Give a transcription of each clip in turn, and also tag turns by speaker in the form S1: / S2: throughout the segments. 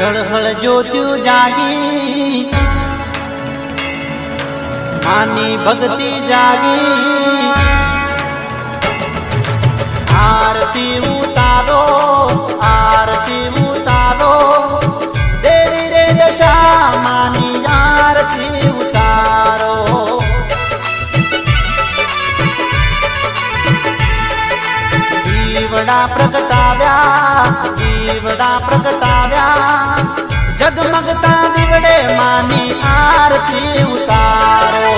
S1: હળહળ જ્યોત્યું જાગી માની ભક્તિ જાગી આરતી ઉતારો દેવી રે દશા માની આરતી ઉતારો દીવડા પ્રગટાવ્યા જગમગતા દીવડે માની આરતી ઉતારો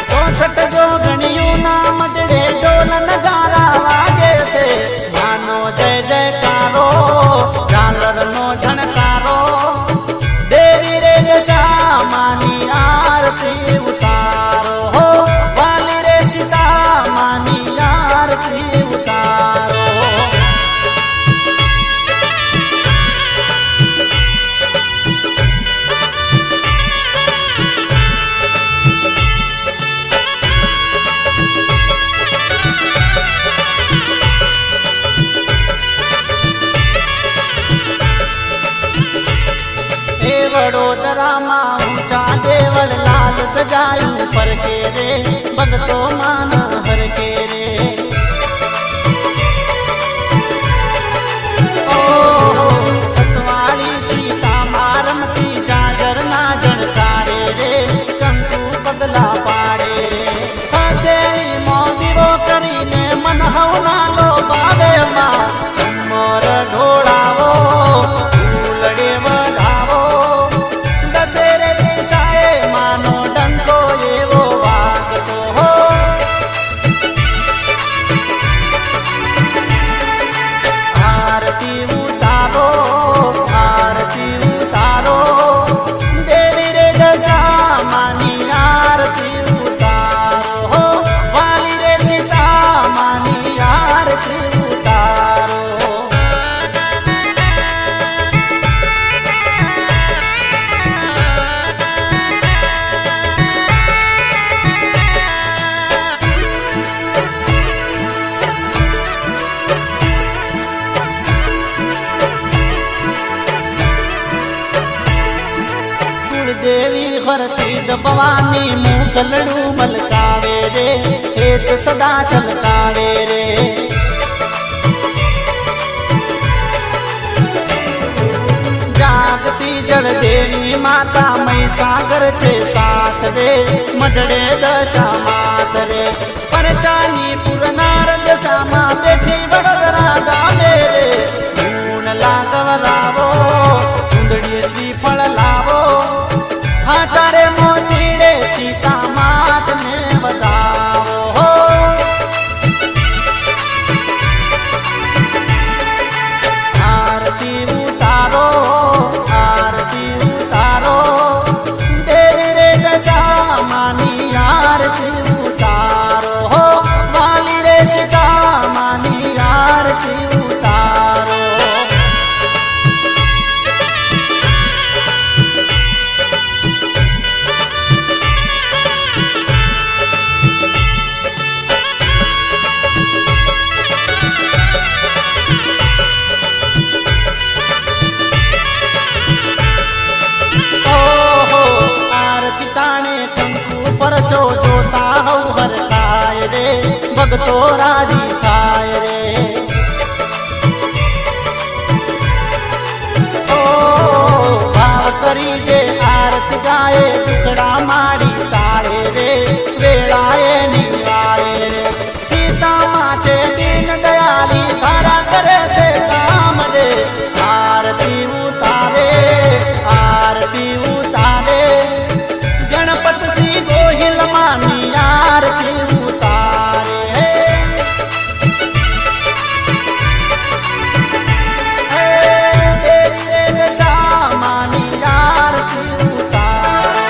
S1: 64 જોગણીયું ના મડડે ઢોલ નગારા વાગે છે માનો જય જયકારો ઝાલર નો ઝણકારો દેવી રે દશા માની આરતી ઉતારો હો વાલી રે સીતા માની આરતી ઉતારો વડોદરામાં ઊંચા દેવળ લાલ ગજાયું ફરકે રે ભગતો માન હરકે રે સતવાળી સીતા મારમતી જાજર ના જણકારે રે કંકુ પગલા પાડે રે હાથે મોદીવો કરીને મન હવના લો બાવે માં ચમર ઢોળાવો ફૂલડે વધાવો દશેરે દિશાએ માનો ડંકો એવો વાગતો હો આરતી ઉતારો દેવી રે દશા માની આરતી ઉતારો હો વાલી રે સીતા માની આરતી ઉતારો દેવી હરસિદ્ધ ભવાની મુગલડું મલકાવે રે હેત સદા છલકાવે રે જાગતી જળ દેવી માતા મહીસાગર છે સાથ રે મઢડે દશા માત રે પરચાની પુરનાર દશામાં બેઠી વડોદરા ગામે રે ગુણ લાગવરાવો ચુંદડી શ્રીફળ લાવો ચારે મોતીડે સીતા માત ને બતાવો હો આરતી ઉતારો દેવી રે દશા માની આરતી ઉતારો હો વાલી રે સીતા માની આરતી ઉતારો પરચો જોતા હઉ હરખાય રે ભગતો રાજી થાય રે ઓ ભાવ કરી જે આરતી ગાય ટુકડા માડી તાળે રે વેળાએ નિવાળે રે સીતા માં છે દીન દયાલી ધારા કરે છે કામ રે આરતી ઉતારે ગણપત શ્રી ગોહિલ માની આરતી ઉતારે દેવી રે દશા માની આરતી ઉતારો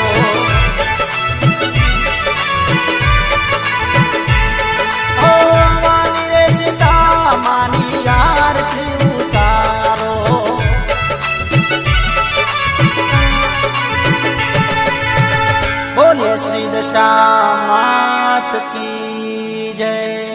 S1: ઓ વાલી રે સીતા માની આરતી ઉતારો બોલે શ્રી દશા માત કી